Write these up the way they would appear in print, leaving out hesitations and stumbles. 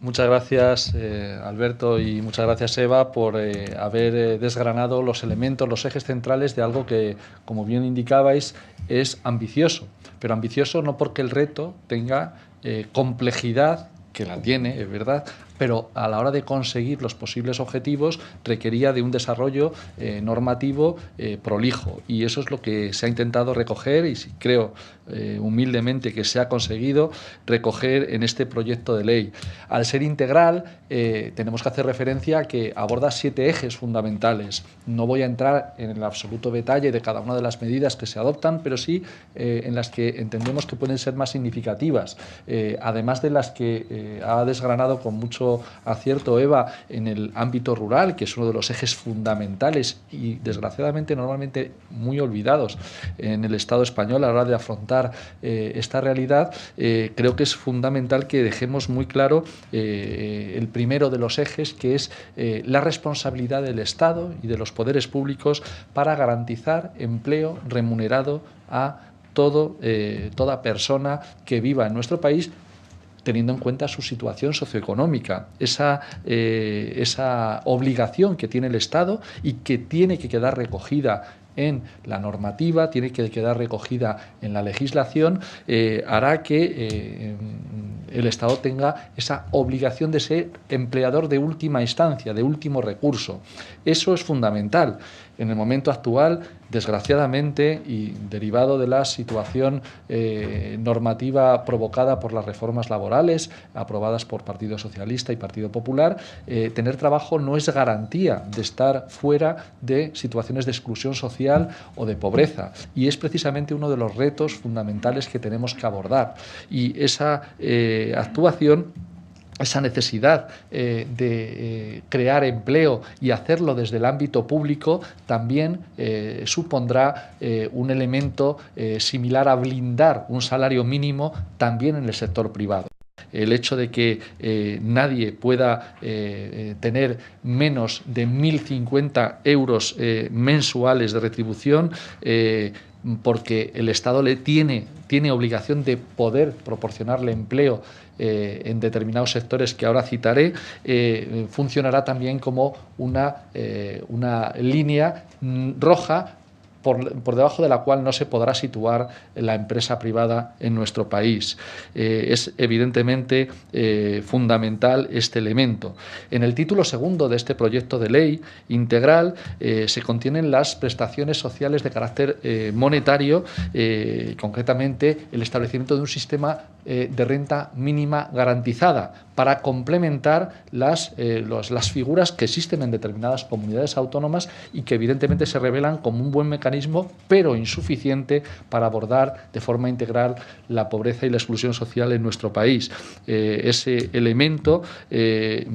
Muchas gracias, Alberto, y muchas gracias, Eva, por haber desgranado los elementos, los ejes centrales de algo que, como bien indicabais, es ambicioso. Pero ambicioso no porque el reto tenga complejidad, que la tiene, es verdad, pero a la hora de conseguir los posibles objetivos requería de un desarrollo normativo prolijo, y eso es lo que se ha intentado recoger, y creo humildemente que se ha conseguido recoger en este proyecto de ley. Al ser integral, tenemos que hacer referencia a que aborda 7 ejes fundamentales. No voy a entrar en el absoluto detalle de cada una de las medidas que se adoptan, pero sí en las que entendemos que pueden ser más significativas, además de las que ha desgranado con mucho acierto Eva en el ámbito rural, que es uno de los ejes fundamentales y desgraciadamente normalmente muy olvidados en el Estado español a la hora de afrontar esta realidad. Creo que es fundamental que dejemos muy claro el primero de los ejes, que es la responsabilidad del Estado y de los poderes públicos para garantizar empleo remunerado a toda persona que viva en nuestro país, teniendo en cuenta su situación socioeconómica, esa obligación que tiene el Estado y que tiene que quedar recogida en la normativa, tiene que quedar recogida en la legislación, hará que el Estado tenga esa obligación de ser empleador de última instancia, de último recurso. Eso es fundamental. En el momento actual, desgraciadamente, y derivado de la situación normativa provocada por las reformas laborales aprobadas por Partido Socialista y Partido Popular, tener trabajo no es garantía de estar fuera de situaciones de exclusión social o de pobreza, y es precisamente uno de los retos fundamentales que tenemos que abordar. Y esa actuación, esa necesidad de crear empleo y hacerlo desde el ámbito público, también supondrá un elemento similar a blindar un salario mínimo también en el sector privado. El hecho de que nadie pueda tener menos de 1.050 euros mensuales de retribución, porque el Estado tiene obligación de poder proporcionarle empleo en determinados sectores que ahora citaré, funcionará también como una línea roja por debajo de la cual no se podrá situar la empresa privada en nuestro país. Es evidentemente fundamental este elemento. En el título segundo de este proyecto de ley integral se contienen las prestaciones sociales de carácter monetario, concretamente el establecimiento de un sistema de renta mínima garantizada para complementar las figuras que existen en determinadas comunidades autónomas y que evidentemente se revelan como un buen mecanismo, pero insuficiente para abordar de forma integral la pobreza y la exclusión social en nuestro país. Ese elemento de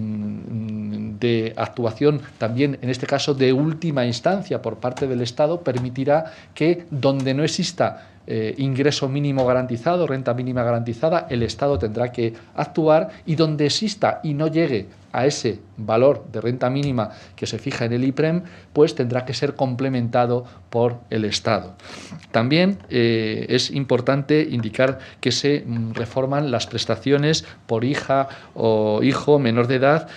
actuación también, en este caso de última instancia por parte del Estado, permitirá que donde no exista ingreso mínimo garantizado, renta mínima garantizada, el Estado tendrá que actuar, y donde exista y no llegue a ese valor de renta mínima que se fija en el IPREM, pues tendrá que ser complementado por el Estado. También es importante indicar que se reforman las prestaciones por hija o hijo menor de edad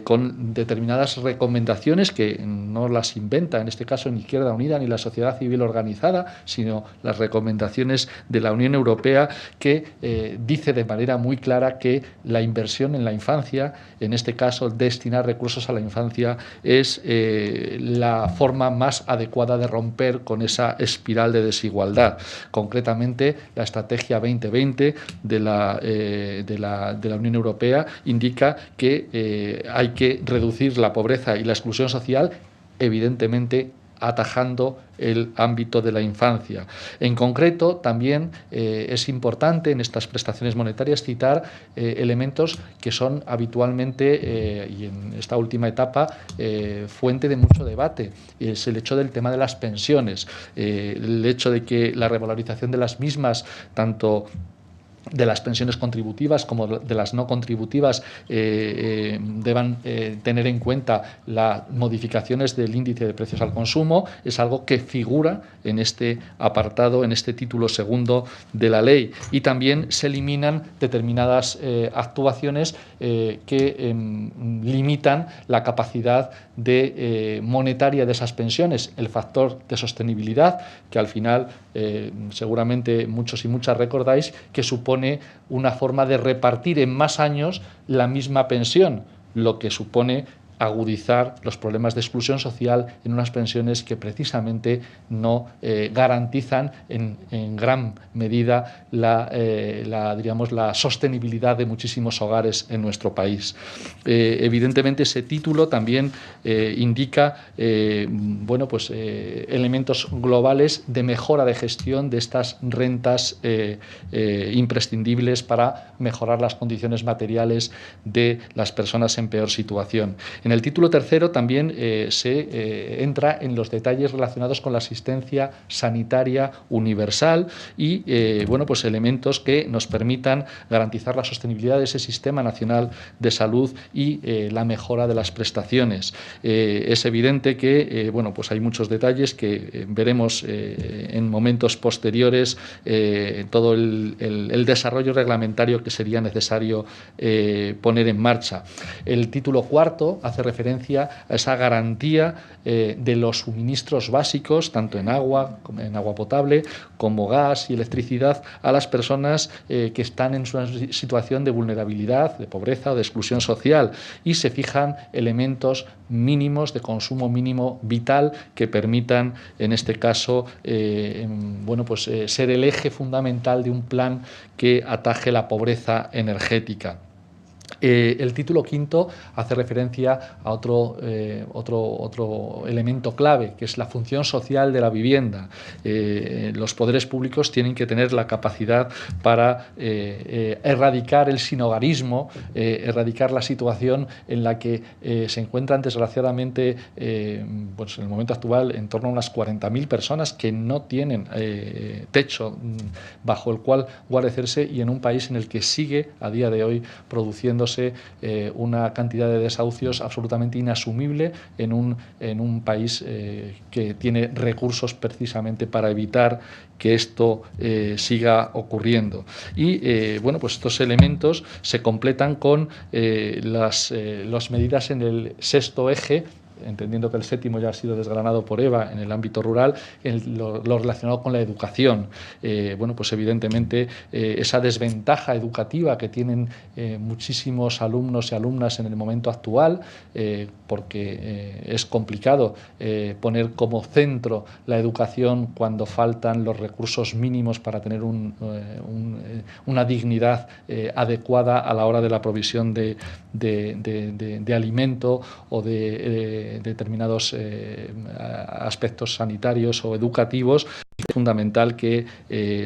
con determinadas recomendaciones que no las inventa, en este caso, ni Izquierda Unida ni la sociedad civil organizada, sino las recomendaciones de la Unión Europea, que dice de manera muy clara que la inversión en la infancia, en este caso destinar recursos a la infancia, es la forma más adecuada de romper con esa espiral de desigualdad. Concretamente, la Estrategia 2020 de la Unión Europea indica que hay que reducir la pobreza y la exclusión social, evidentemente atajando el ámbito de la infancia. En concreto, también es importante en estas prestaciones monetarias citar elementos que son habitualmente, y en esta última etapa, fuente de mucho debate. Es el hecho del tema de las pensiones, el hecho de que la revalorización de las mismas, tanto de las pensiones contributivas como de las no contributivas deban tener en cuenta las modificaciones del índice de precios al consumo. Es algo que figura en este apartado, en este título segundo de la ley. Y también se eliminan determinadas actuaciones que limitan la capacidad monetaria de esas pensiones, el factor de sostenibilidad, que al final seguramente muchos y muchas recordáis que supone una forma de repartir en más años la misma pensión, lo que supone agudizar los problemas de exclusión social en unas pensiones que precisamente no garantizan en gran medida la sostenibilidad de muchísimos hogares en nuestro país. Evidentemente ese título también indica elementos globales de mejora de gestión de estas rentas imprescindibles para mejorar las condiciones materiales de las personas en peor situación. En el título tercero también se entra en los detalles relacionados con la asistencia sanitaria universal y elementos que nos permitan garantizar la sostenibilidad de ese sistema nacional de salud y la mejora de las prestaciones. Es evidente que hay muchos detalles que veremos en momentos posteriores, todo el desarrollo reglamentario que sería necesario poner en marcha. El título cuarto hace referencia a esa garantía de los suministros básicos, tanto en agua potable, como gas y electricidad, a las personas que están en una situación de vulnerabilidad, de pobreza o de exclusión social, y se fijan elementos mínimos de consumo mínimo vital que permitan, en este caso, ser el eje fundamental de un plan que ataje la pobreza energética. El título quinto hace referencia a otro elemento clave, que es la función social de la vivienda. Los poderes públicos tienen que tener la capacidad para erradicar el sinhogarismo, erradicar la situación en la que se encuentran desgraciadamente en el momento actual en torno a unas 40.000 personas que no tienen techo bajo el cual guarecerse, y en un país en el que sigue a día de hoy produciéndose una cantidad de desahucios absolutamente inasumible en un país que tiene recursos precisamente para evitar que esto siga ocurriendo. Y estos elementos se completan con las medidas en el sexto eje, entendiendo que el séptimo ya ha sido desgranado por Eva en el ámbito rural, lo relacionado con la educación. Evidentemente esa desventaja educativa que tienen muchísimos alumnos y alumnas en el momento actual, porque es complicado poner como centro la educación cuando faltan los recursos mínimos para tener una dignidad adecuada a la hora de la provisión de alimento o de determinados aspectos sanitarios o educativos. Es fundamental que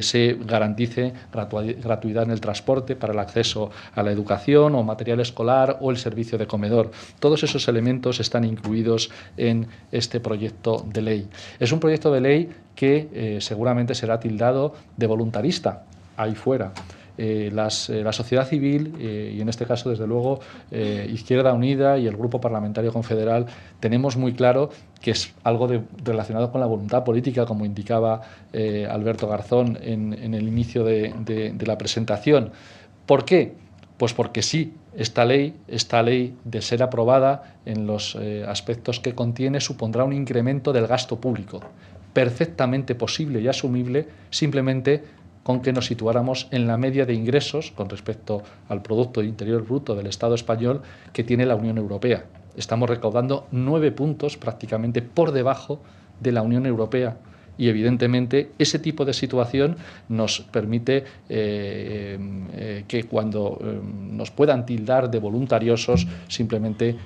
se garantice gratuidad en el transporte para el acceso a la educación o material escolar o el servicio de comedor. Todos esos elementos están incluidos en este proyecto de ley. Es un proyecto de ley que seguramente será tildado de voluntarista ahí fuera. La sociedad civil, y en este caso, desde luego, Izquierda Unida y el Grupo Parlamentario Confederal, tenemos muy claro que es algo relacionado con la voluntad política, como indicaba Alberto Garzón en el inicio de la presentación. ¿Por qué? Pues porque sí, esta ley, de ser aprobada en los aspectos que contiene, supondrá un incremento del gasto público, perfectamente posible y asumible, simplemente con que nos situáramos en la media de ingresos con respecto al Producto Interior Bruto del Estado español que tiene la Unión Europea. Estamos recaudando 9 puntos prácticamente por debajo de la Unión Europea. Y evidentemente ese tipo de situación nos permite que cuando nos puedan tildar de voluntariosos, simplemente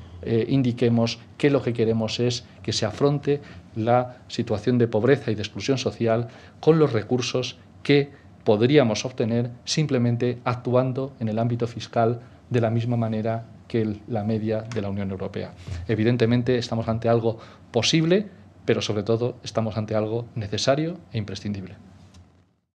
indiquemos que lo que queremos es que se afronte la situación de pobreza y de exclusión social con los recursos que podríamos obtener simplemente actuando en el ámbito fiscal de la misma manera que la media de la Unión Europea. Evidentemente estamos ante algo posible, pero sobre todo estamos ante algo necesario e imprescindible.